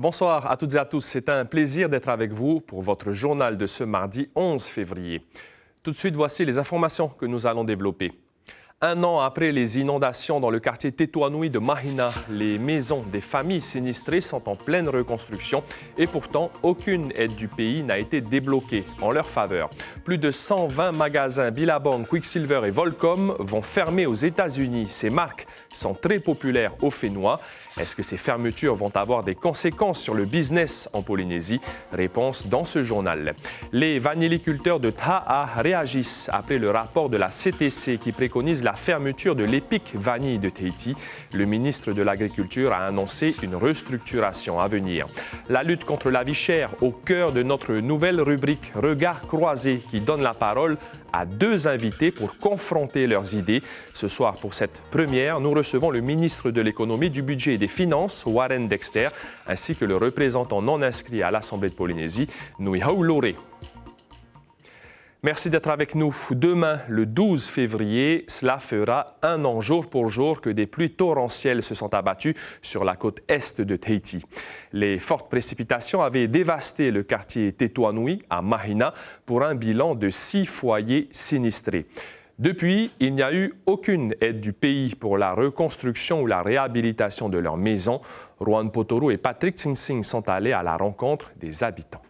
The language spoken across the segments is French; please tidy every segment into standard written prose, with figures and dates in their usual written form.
Bonsoir à toutes et à tous. C'est un plaisir d'être avec vous pour votre journal de ce mardi 11 février. Tout de suite, voici les informations que nous allons développer. Un an après les inondations dans le quartier Tetuanui de Mahina, les maisons des familles sinistrées sont en pleine reconstruction et pourtant, aucune aide du pays n'a été débloquée en leur faveur. Plus de 120 magasins Billabong, Quicksilver et Volcom vont fermer aux États-Unis. Ces marques sont très populaires au Fénois. Est-ce que ces fermetures vont avoir des conséquences sur le business en Polynésie? Réponse dans ce journal. Les vanilliculteurs de Ta'a réagissent après le rapport de la CTC qui préconise la fermeture de l'Epic Vanille de Tahiti. Le ministre de l'Agriculture a annoncé une restructuration à venir. La lutte contre la vie chère au cœur de notre nouvelle rubrique Regard croisé qui donne la parole à deux invités pour confronter leurs idées. Ce soir, pour cette première, nous recevons le ministre de l'Économie, du Budget et des Finances, Warren Dexter, ainsi que le représentant non inscrit à l'Assemblée de Polynésie, Nui Haulore. Merci d'être avec nous. Demain, le 12 février, cela fera un an jour pour jour que des pluies torrentielles se sont abattues sur la côte est de Tahiti. Les fortes précipitations avaient dévasté le quartier Tetuanui à Mahina pour un bilan de 6 foyers sinistrés. Depuis, il n'y a eu aucune aide du pays pour la reconstruction ou la réhabilitation de leurs maisons. Rohan Potoru et Patrick Sing sont allés à la rencontre des habitants.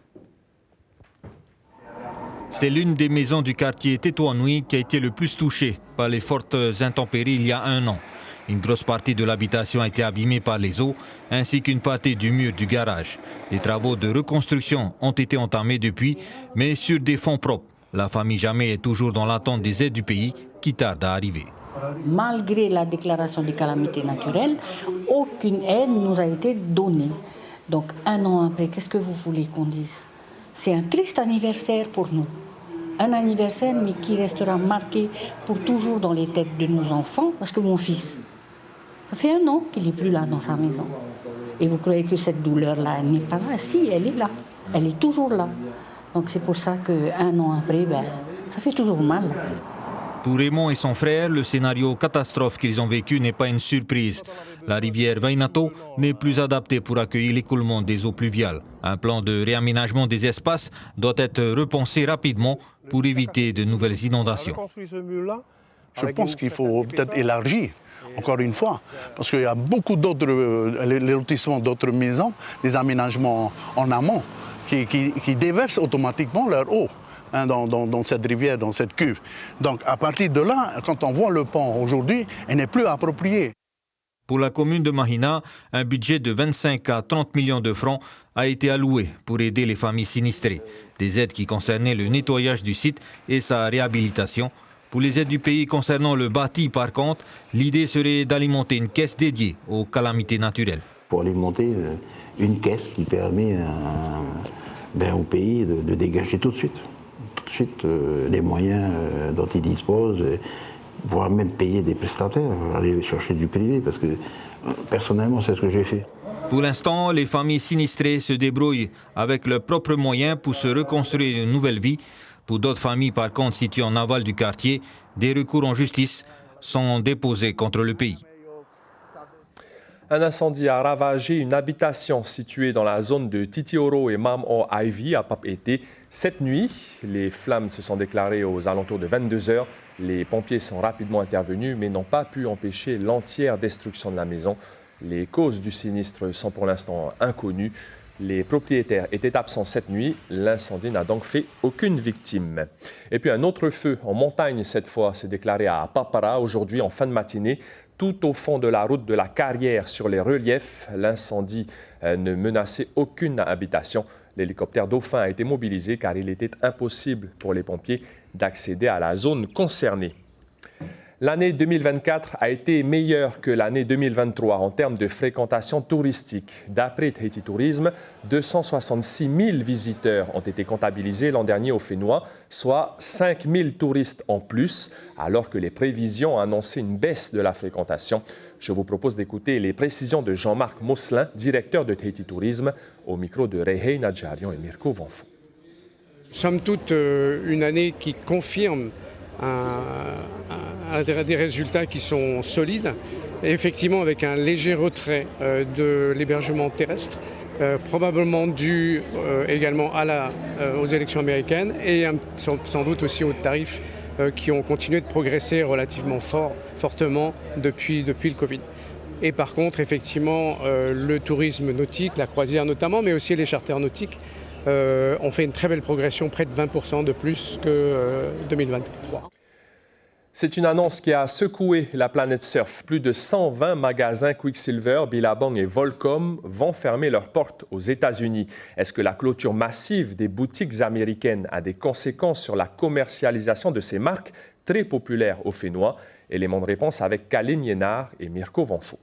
C'est l'une des maisons du quartier Tetuanui qui a été le plus touchée par les fortes intempéries il y a un an. Une grosse partie de l'habitation a été abîmée par les eaux, ainsi qu'une partie du mur du garage. Les travaux de reconstruction ont été entamés depuis, mais sur des fonds propres. La famille Jamais est toujours dans l'attente des aides du pays qui tardent à arriver. Malgré la déclaration de calamité naturelle, aucune aide nous a été donnée. Donc un an après, qu'est-ce que vous voulez qu'on dise? C'est un triste anniversaire pour nous. Un anniversaire, mais qui restera marqué pour toujours dans les têtes de nos enfants, parce que mon fils, ça fait un an qu'il n'est plus là dans sa maison. Et vous croyez que cette douleur-là n'est pas là? Si, elle est là. Elle est toujours là. Donc c'est pour ça qu'un an après, ça fait toujours mal. Pour Raymond et son frère, le scénario catastrophe qu'ils ont vécu n'est pas une surprise. La rivière Vainato n'est plus adaptée pour accueillir l'écoulement des eaux pluviales. Un plan de réaménagement des espaces doit être repensé rapidement pour éviter de nouvelles inondations. Je pense qu'il faut peut-être élargir, encore une fois, parce qu'il y a beaucoup d'autres, les lotissements d'autres maisons, des aménagements en amont qui déversent automatiquement leur eau. Dans cette rivière, dans cette cuve. Donc à partir de là, quand on voit le pont aujourd'hui, elle n'est plus appropriée. Pour la commune de Mahina, un budget de 25 à 30 millions de francs a été alloué pour aider les familles sinistrées. Des aides qui concernaient le nettoyage du site et sa réhabilitation. Pour les aides du pays concernant le bâti, par contre, l'idée serait d'alimenter une caisse dédiée aux calamités naturelles. Pour alimenter une caisse qui permet au pays de dégager tout de suite les moyens dont ils disposent, voire même payer des prestataires, aller chercher du privé, parce que personnellement, c'est ce que j'ai fait. Pour l'instant, les familles sinistrées se débrouillent avec leurs propres moyens pour se reconstruire une nouvelle vie. Pour d'autres familles, par contre, situées en aval du quartier, des recours en justice sont déposés contre le pays. Un incendie a ravagé une habitation située dans la zone de Titioro et Mam-O Ivy à Papeete. Cette nuit, les flammes se sont déclarées aux alentours de 22 h. Les pompiers sont rapidement intervenus mais n'ont pas pu empêcher l'entière destruction de la maison. Les causes du sinistre sont pour l'instant inconnues. Les propriétaires étaient absents cette nuit. L'incendie n'a donc fait aucune victime. Et puis un autre feu en montagne cette fois s'est déclaré à Papara aujourd'hui en fin de matinée. Tout au fond de la route de la Carrière sur les reliefs, l'incendie ne menaçait aucune habitation. L'hélicoptère Dauphin a été mobilisé car il était impossible pour les pompiers d'accéder à la zone concernée. L'année 2024 a été meilleure que l'année 2023 en termes de fréquentation touristique. D'après Tahiti Tourisme, 266 000 visiteurs ont été comptabilisés l'an dernier au Fénois, soit 5 000 touristes en plus, alors que les prévisions ont annoncé une baisse de la fréquentation. Je vous propose d'écouter les précisions de Jean-Marc Mosselin, directeur de Tahiti Tourisme, au micro de Rehei Nadjarian et Mirko Vanfo. Somme toute, une année qui confirme des résultats qui sont solides, et effectivement avec un léger retrait de l'hébergement terrestre, probablement dû également aux élections américaines et sans doute aussi aux tarifs qui ont continué de progresser relativement fortement depuis le Covid. Et par contre, effectivement, le tourisme nautique, la croisière notamment, mais aussi les charters nautiques, ont fait une très belle progression, près de 20% de plus que 2023. C'est une annonce qui a secoué la planète surf. Plus de 120 magasins Quicksilver, Billabong et Volcom vont fermer leurs portes aux États-Unis. Est-ce que la clôture massive des boutiques américaines a des conséquences sur la commercialisation de ces marques très populaires au Fénois? Élément de réponse avec Kaline Yénard et Mirko Vanfo.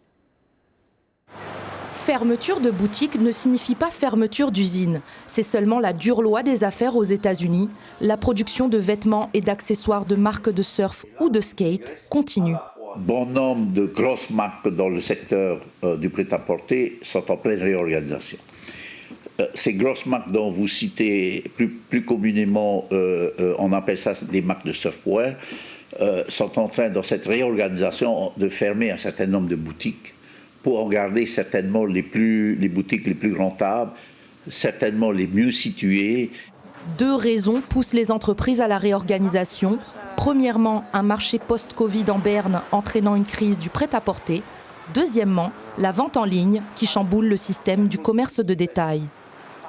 Fermeture de boutique ne signifie pas fermeture d'usine. C'est seulement la dure loi des affaires aux États-Unis. La production de vêtements et d'accessoires de marques de surf ou de skate continue. Bon nombre de grosses marques dans le secteur du prêt-à-porter sont en pleine réorganisation. Ces grosses marques dont vous citez plus communément, on appelle ça des marques de surfwear, sont en train, dans cette réorganisation, de fermer un certain nombre de boutiques pour en garder certainement les boutiques les plus rentables, certainement les mieux situées. Deux raisons poussent les entreprises à la réorganisation. Premièrement, un marché post-Covid en berne entraînant une crise du prêt-à-porter. Deuxièmement, la vente en ligne qui chamboule le système du commerce de détail.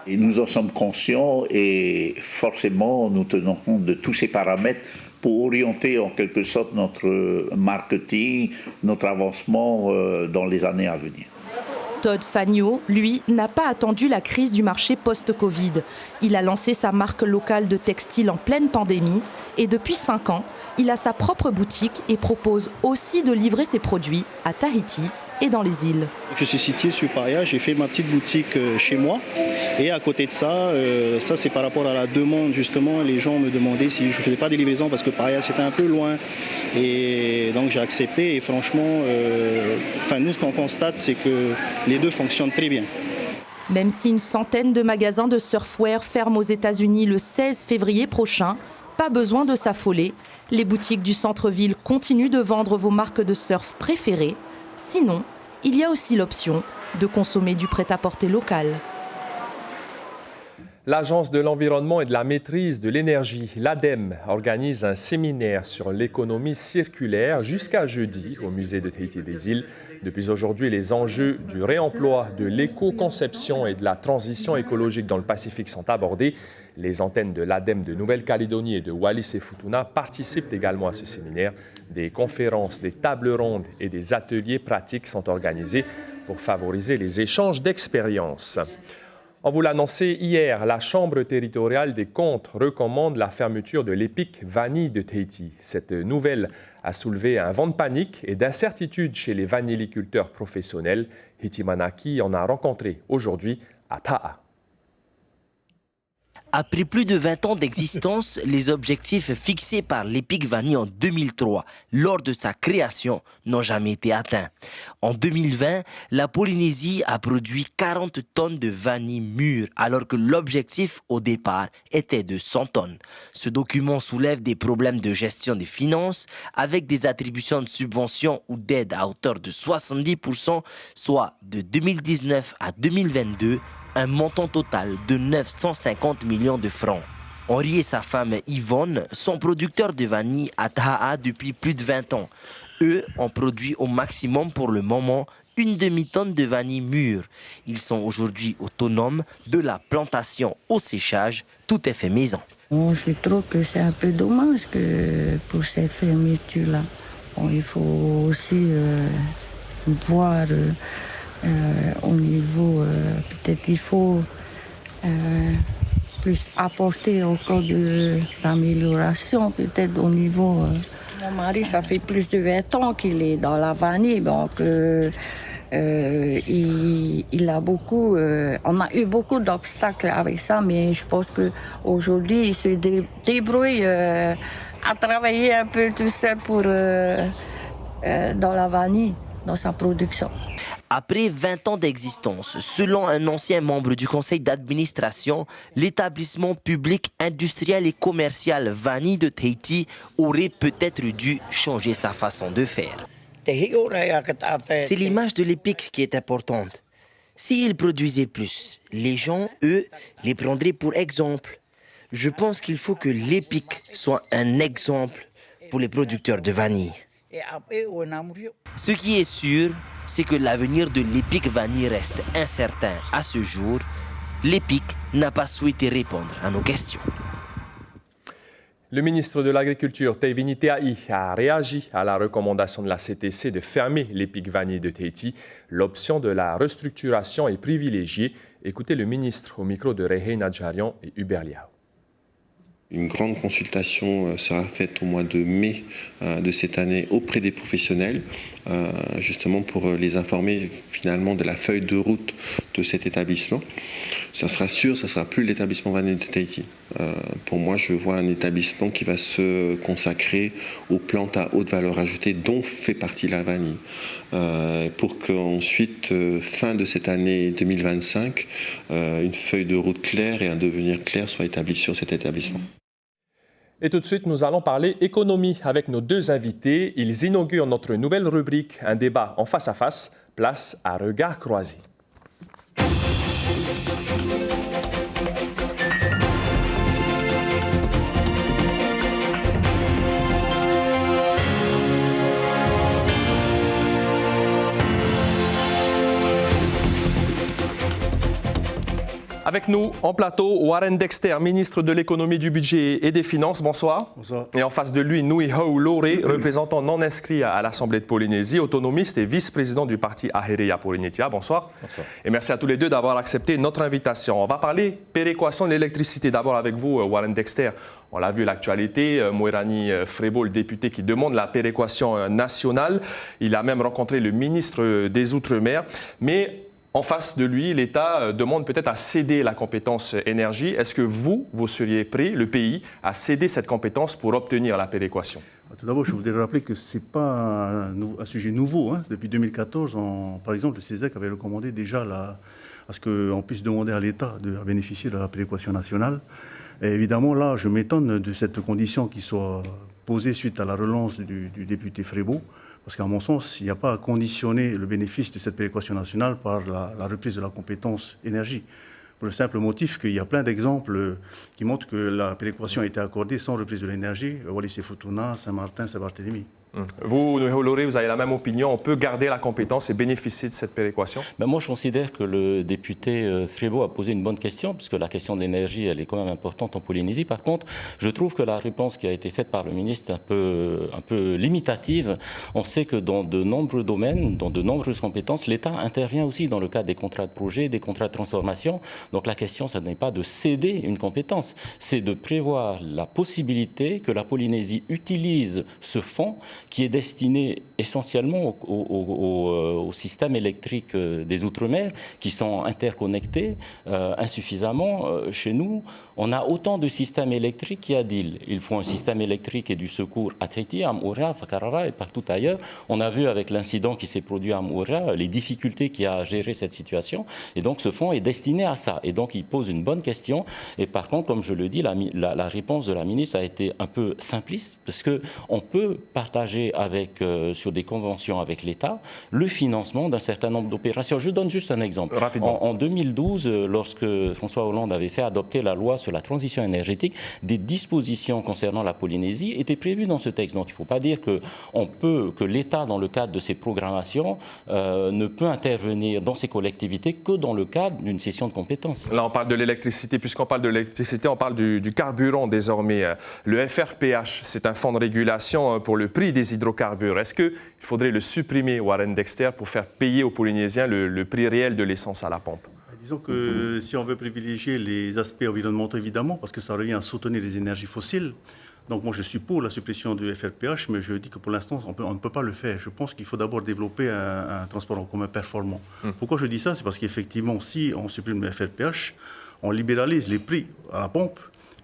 Et nous en sommes conscients et forcément nous tenons compte de tous ces paramètres pour orienter en quelque sorte notre marketing, notre avancement dans les années à venir. Todd Fagno, lui, n'a pas attendu la crise du marché post-Covid. Il a lancé sa marque locale de textile en pleine pandémie et depuis 5 ans, il a sa propre boutique et propose aussi de livrer ses produits à Tahiti et dans les îles. Je suis situé sur Paria, j'ai fait ma petite boutique chez moi et à côté de ça, ça c'est par rapport à la demande justement, les gens me demandaient si je ne faisais pas des livraisons parce que Paria c'était un peu loin et donc j'ai accepté et franchement, nous ce qu'on constate c'est que les deux fonctionnent très bien. Même si une centaine de magasins de surfwear ferment aux États-Unis le 16 février prochain, pas besoin de s'affoler, les boutiques du centre-ville continuent de vendre vos marques de surf préférées. Sinon, il y a aussi l'option de consommer du prêt-à-porter local. L'Agence de l'environnement et de la maîtrise de l'énergie, l'ADEME, organise un séminaire sur l'économie circulaire jusqu'à jeudi au musée de Tahiti des Îles. Depuis aujourd'hui, les enjeux du réemploi, de l'éco-conception et de la transition écologique dans le Pacifique sont abordés. Les antennes de l'ADEME de Nouvelle-Calédonie et de Wallis et Futuna participent également à ce séminaire. Des conférences, des tables rondes et des ateliers pratiques sont organisés pour favoriser les échanges d'expériences. On vous l'a annoncé hier, la Chambre territoriale des comptes recommande la fermeture de l'EPIC vanille de Tahiti. Cette nouvelle a soulevé un vent de panique et d'incertitude chez les vanilliculteurs professionnels. Hitimanaki en a rencontré aujourd'hui à Ta'a. Après plus de 20 ans d'existence, les objectifs fixés par l'EPIC Vanille en 2003, lors de sa création, n'ont jamais été atteints. En 2020, la Polynésie a produit 40 tonnes de vanille mûre, alors que l'objectif au départ était de 100 tonnes. Ce document soulève des problèmes de gestion des finances, avec des attributions de subventions ou d'aides à hauteur de 70%, soit de 2019 à 2022, un montant total de 950 millions de francs. Henri et sa femme Yvonne sont producteurs de vanille à Ta'a depuis plus de 20 ans. Eux ont produit au maximum pour le moment une demi-tonne de vanille mûre. Ils sont aujourd'hui autonomes de la plantation au séchage, tout est fait maison. Je trouve que c'est un peu dommage que pour cette fermeture-là. Il faut aussi voir... au niveau, peut-être il faut plus apporter encore de l'amélioration, peut-être au niveau... Mon mari, ça fait plus de 20 ans qu'il est dans la vanille, donc il a beaucoup... on a eu beaucoup d'obstacles avec ça, mais je pense qu'aujourd'hui, il se débrouille à travailler un peu tout seul pour, dans la vanille, dans sa production. Après 20 ans d'existence, selon un ancien membre du conseil d'administration, l'établissement public industriel et commercial Vanille de Tahiti aurait peut-être dû changer sa façon de faire. C'est l'image de l'EPIC qui est importante. S'ils produisaient plus, les gens, eux, les prendraient pour exemple. Je pense qu'il faut que l'EPIC soit un exemple pour les producteurs de vanille. Ce qui est sûr, c'est que l'avenir de l'EPIC vanille reste incertain à ce jour. L'EPIC n'a pas souhaité répondre à nos questions. Le ministre de l'Agriculture, Tevini Teai, a réagi à la recommandation de la CTC de fermer l'EPIC vanille de Tahiti. L'option de la restructuration est privilégiée. Écoutez le ministre au micro de Rehe Nadjarian et Hubert Liao. Une grande consultation sera faite au mois de mai de cette année auprès des professionnels, justement pour les informer finalement de la feuille de route de cet établissement. Ça sera sûr, ça ne sera plus l'établissement vanille de Tahiti. Pour moi, je vois un établissement qui va se consacrer aux plantes à haute valeur ajoutée dont fait partie la vanille. Pour qu'ensuite, fin de cette année 2025, une feuille de route claire et un devenir clair soient établis sur cet établissement. Et tout de suite, nous allons parler économie avec nos deux invités. Ils inaugurent notre nouvelle rubrique, un débat en face à face, place à regard croisé. Avec nous, en plateau, Warren Dexter, ministre de l'économie, du budget et des finances. Bonsoir. Bonsoir. Et en face de lui, Nui Hau Lore, représentant non inscrit à l'Assemblée de Polynésie, autonomiste et vice-président du parti Aherea Polynesia. Bonsoir. Bonsoir. Et merci à tous les deux d'avoir accepté notre invitation. On va parler péréquation de l'électricité. D'abord avec vous, Warren Dexter. On l'a vu, l'actualité, Moirani Frebo, le député qui demande la péréquation nationale. Il a même rencontré le ministre des Outre-mer. Mais en face de lui, l'État demande peut-être à céder la compétence énergie. Est-ce que vous seriez prêt, le pays, à céder cette compétence pour obtenir la péréquation? Tout d'abord, je voudrais rappeler que ce n'est pas un sujet nouveau. Depuis 2014, par exemple, le CESEC avait recommandé déjà à ce qu'on puisse demander à l'État de bénéficier de la péréquation nationale. Et évidemment, là, je m'étonne de cette condition qui soit posée suite à la relance du député Frebo. Parce qu'à mon sens, il n'y a pas à conditionner le bénéfice de cette péréquation nationale par la reprise de la compétence énergie. Pour le simple motif qu'il y a plein d'exemples qui montrent que la péréquation a été accordée sans reprise de l'énergie, Wallis-et-Futuna, Saint-Martin, Saint-Barthélemy. Vous, Nui, vous avez la même opinion. On peut garder la compétence et bénéficier de cette péréquation? Moi, je considère que le député Frebo a posé une bonne question, puisque la question de l'énergie, elle est quand même importante en Polynésie. Par contre, je trouve que la réponse qui a été faite par le ministre est un peu limitative. On sait que dans de nombreux domaines, dans de nombreuses compétences, l'État intervient aussi dans le cadre des contrats de projet, des contrats de transformation. Donc la question, ce n'est pas de céder une compétence, c'est de prévoir la possibilité que la Polynésie utilise ce fonds qui est destiné essentiellement au système électrique des Outre-mer, qui sont interconnectés insuffisamment chez nous. On a autant de systèmes électriques qu'il y a d'îles. Il faut un système électrique et du secours à Tahiti, à Moura, Fakarara et partout ailleurs. On a vu avec l'incident qui s'est produit à Moura les difficultés qu'il y a à gérer cette situation. Et donc ce fonds est destiné à ça. Et donc il pose une bonne question. Et par contre, comme je le dis, la réponse de la ministre a été un peu simpliste, parce qu'on peut partager sur des conventions avec l'État le financement d'un certain nombre d'opérations. Je donne juste un exemple. En 2012, lorsque François Hollande avait fait adopter la loi sur la transition énergétique, des dispositions concernant la Polynésie étaient prévues dans ce texte. Donc il ne faut pas dire que l'État, dans le cadre de ses programmations, ne peut intervenir dans ces collectivités que dans le cadre d'une cession de compétences. Là, on parle de l'électricité. Puisqu'on parle de l'électricité, on parle du carburant désormais. Le FRPH, c'est un fonds de régulation pour le prix des hydrocarbures. Est-ce qu'il faudrait le supprimer, Warren Dexter, pour faire payer aux Polynésiens le prix réel de l'essence à la pompe? Disons que si on veut privilégier les aspects environnementaux, évidemment, parce que ça revient à soutenir les énergies fossiles. Donc moi, je suis pour la suppression du FRPH, mais je dis que pour l'instant, on ne peut pas le faire. Je pense qu'il faut d'abord développer un transport en commun performant. Pourquoi je dis ça? C'est parce qu'effectivement, si on supprime le FRPH, on libéralise les prix à la pompe,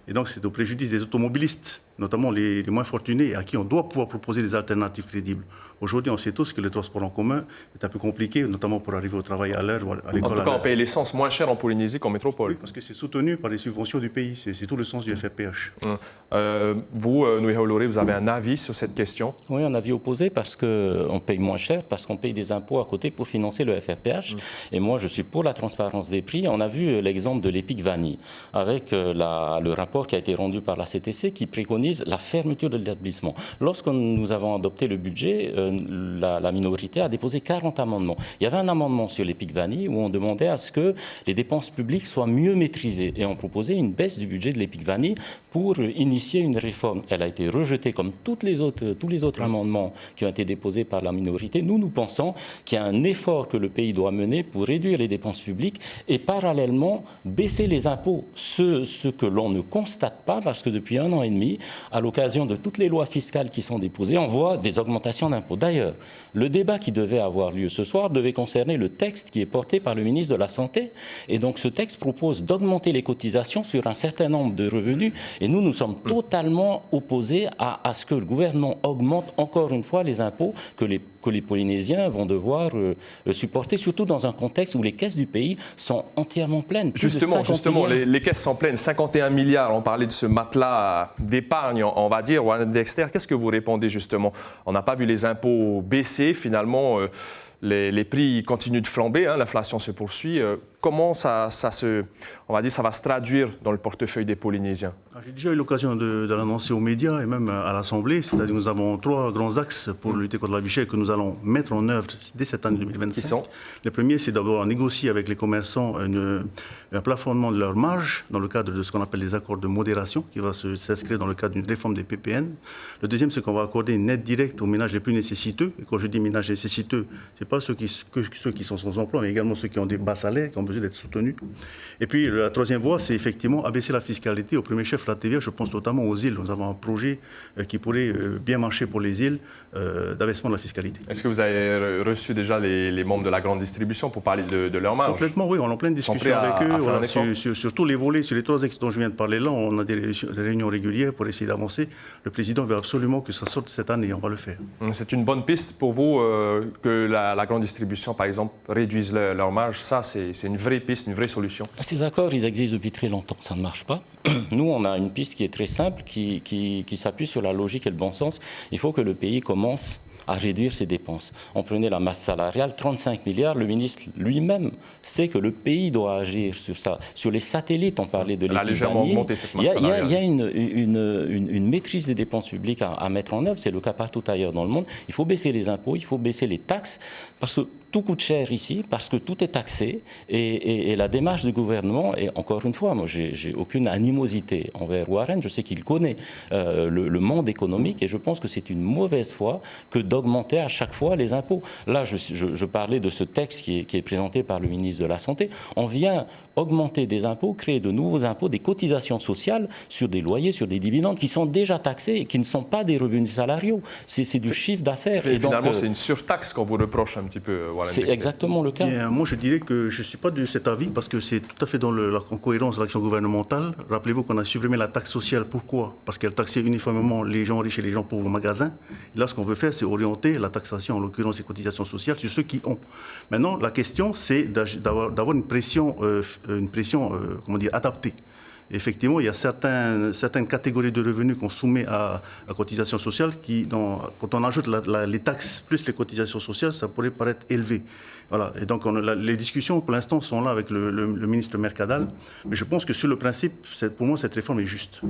et donc c'est au préjudice des automobilistes. notamment les moins fortunés, à qui on doit pouvoir proposer des alternatives crédibles. Aujourd'hui, on sait tous que le transport en commun est un peu compliqué, notamment pour arriver au travail à l'heure ou à l'école. En tout cas, on paye l'essence moins cher en Polynésie qu'en métropole. Oui, parce que c'est soutenu par les subventions du pays. C'est tout le sens du FRPH. Vous, Nui Haolore, vous avez un avis sur cette question? Oui, un avis opposé parce qu'on paye moins cher, parce qu'on paye des impôts à côté pour financer le FRPH. Et moi, je suis pour la transparence des prix. On a vu l'exemple de l'EPIC Vanille, avec le rapport qui a été rendu par la CTC qui préconise la fermeture de l'établissement. Lorsque nous avons adopté le budget, la minorité a déposé 40 amendements. Il y avait un amendement sur l'EPIC Vanille où on demandait à ce que les dépenses publiques soient mieux maîtrisées. Et on proposait une baisse du budget de l'EPIC Vanille pour initier une réforme. Elle a été rejetée comme tous les autres amendements qui ont été déposés par la minorité. Nous pensons qu'il y a un effort que le pays doit mener pour réduire les dépenses publiques et parallèlement baisser les impôts. Ce que l'on ne constate pas, parce que depuis 1 an et demi, à l'occasion de toutes les lois fiscales qui sont déposées, on voit des augmentations d'impôts. D'ailleurs, le débat qui devait avoir lieu ce soir devait concerner le texte qui est porté par le ministre de la Santé. Et donc ce texte propose d'augmenter les cotisations sur un certain nombre de revenus. Et nous sommes totalement opposés à ce que le gouvernement augmente encore une fois les impôts que les Polynésiens vont devoir supporter, surtout dans un contexte où les caisses du pays sont entièrement pleines. Justement, les caisses sont pleines. 51 milliards, on parlait de ce matelas d'épargne, on va dire. Warren Dexter, qu'est-ce que vous répondez justement? On n'a pas vu les impôts baisser, finalement, les prix continuent de flamber, hein, l'inflation se poursuit. Comment ça va se traduire dans le portefeuille des Polynésiens? J'ai déjà eu l'occasion de l'annoncer aux médias et même à l'Assemblée. C'est-à-dire que nous avons 3 grands axes pour lutter contre la vie chère que nous allons mettre en œuvre dès cette année 2025. Le premier, c'est d'abord négocier avec les commerçants un plafonnement de leur marge dans le cadre de ce qu'on appelle les accords de modération qui va s'inscrire dans le cadre d'une réforme des PPN. Le deuxième, c'est qu'on va accorder une aide directe aux ménages les plus nécessiteux. Et quand je dis ménages nécessiteux, ce n'est pas ceux qui sont sans emploi, mais également ceux qui ont des bas salaires, qui ont besoin d'être soutenus. Et puis la troisième voie, c'est effectivement abaisser la fiscalité. Au premier chef, la TVA, je pense notamment aux îles. Nous avons un projet qui pourrait bien marcher pour les îles d'abaissement de la fiscalité. Est-ce que vous avez reçu déjà les membres de la grande distribution pour parler de leur marge? Complètement, oui. On est en pleine discussion avec eux. Voilà, sur tous les volets, sur les 3 axes dont je viens de parler là, on a des réunions régulières pour essayer d'avancer. Le président veut absolument que ça sorte cette année. On va le faire. C'est une bonne piste pour vous que la grande distribution, par exemple, réduise leur marge. Ça, c'est une vraie piste, une vraie solution. Ces accords, ils existent depuis très longtemps. Ça ne marche pas. Nous, on a une piste qui est très simple, qui s'appuie sur la logique et le bon sens. Il faut que le pays commence à réduire ses dépenses. On prenait la masse salariale, 35 milliards. Le ministre lui-même sait que le pays doit agir sur ça. Sur les satellites, on parlait de l'EPIC. Elle a légèrement augmenté cette masse salariale. Il y a une maîtrise des dépenses publiques à mettre en œuvre. C'est le cas partout ailleurs dans le monde. Il faut baisser les impôts, il faut baisser les taxes, parce que tout coûte cher ici, parce que tout est taxé. Et la démarche du gouvernement, et encore une fois, moi, j'ai aucune animosité envers Warren. Je sais qu'il connaît le monde économique, et je pense que c'est une mauvaise foi que d'augmenter à chaque fois les impôts. Là, je parlais de ce texte qui est présenté par le ministre de la Santé. On vient augmenter des impôts, créer de nouveaux impôts, des cotisations sociales sur des loyers, sur des dividendes qui sont déjà taxés et qui ne sont pas des revenus salariaux. C'est du chiffre d'affaires. Et finalement, c'est une surtaxe qu'on vous reproche un petit peu, Warren Dexter. C'est exactement le cas. Et, moi, je dirais que je ne suis pas de cet avis parce que c'est tout à fait en cohérence de l'action gouvernementale. Rappelez-vous qu'on a supprimé la taxe sociale. Pourquoi? Parce qu'elle taxait uniformément les gens riches et les gens pauvres au magasin. Et là, ce qu'on veut faire, c'est orienter la taxation, en l'occurrence les cotisations sociales, sur ceux qui ont. Maintenant, la question, c'est d'avoir une pression adaptée. Effectivement, il y a certaines catégories de revenus qu'on soumet à cotisation sociale qui, quand on ajoute les taxes plus les cotisations sociales, ça pourrait paraître élevé. Voilà. Et donc, les discussions, pour l'instant, sont là avec le ministre Mercadal. Mais je pense que sur le principe, pour moi, cette réforme est juste.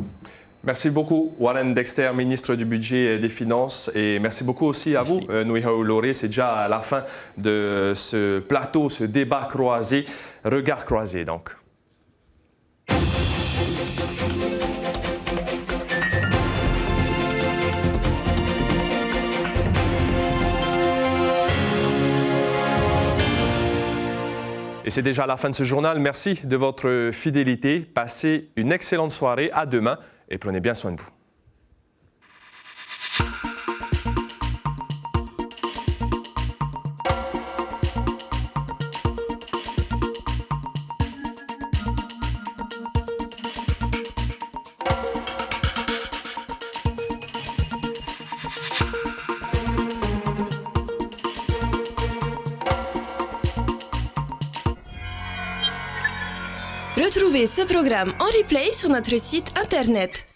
Merci beaucoup, Warren Dexter, ministre du Budget et des Finances. Et merci beaucoup aussi à vous, Nui Haolore. C'est déjà la fin de ce plateau, ce débat croisé, regard croisé donc. Et c'est déjà la fin de ce journal. Merci de votre fidélité. Passez une excellente soirée. À demain et prenez bien soin de vous. Retrouvez ce programme en replay sur notre site internet.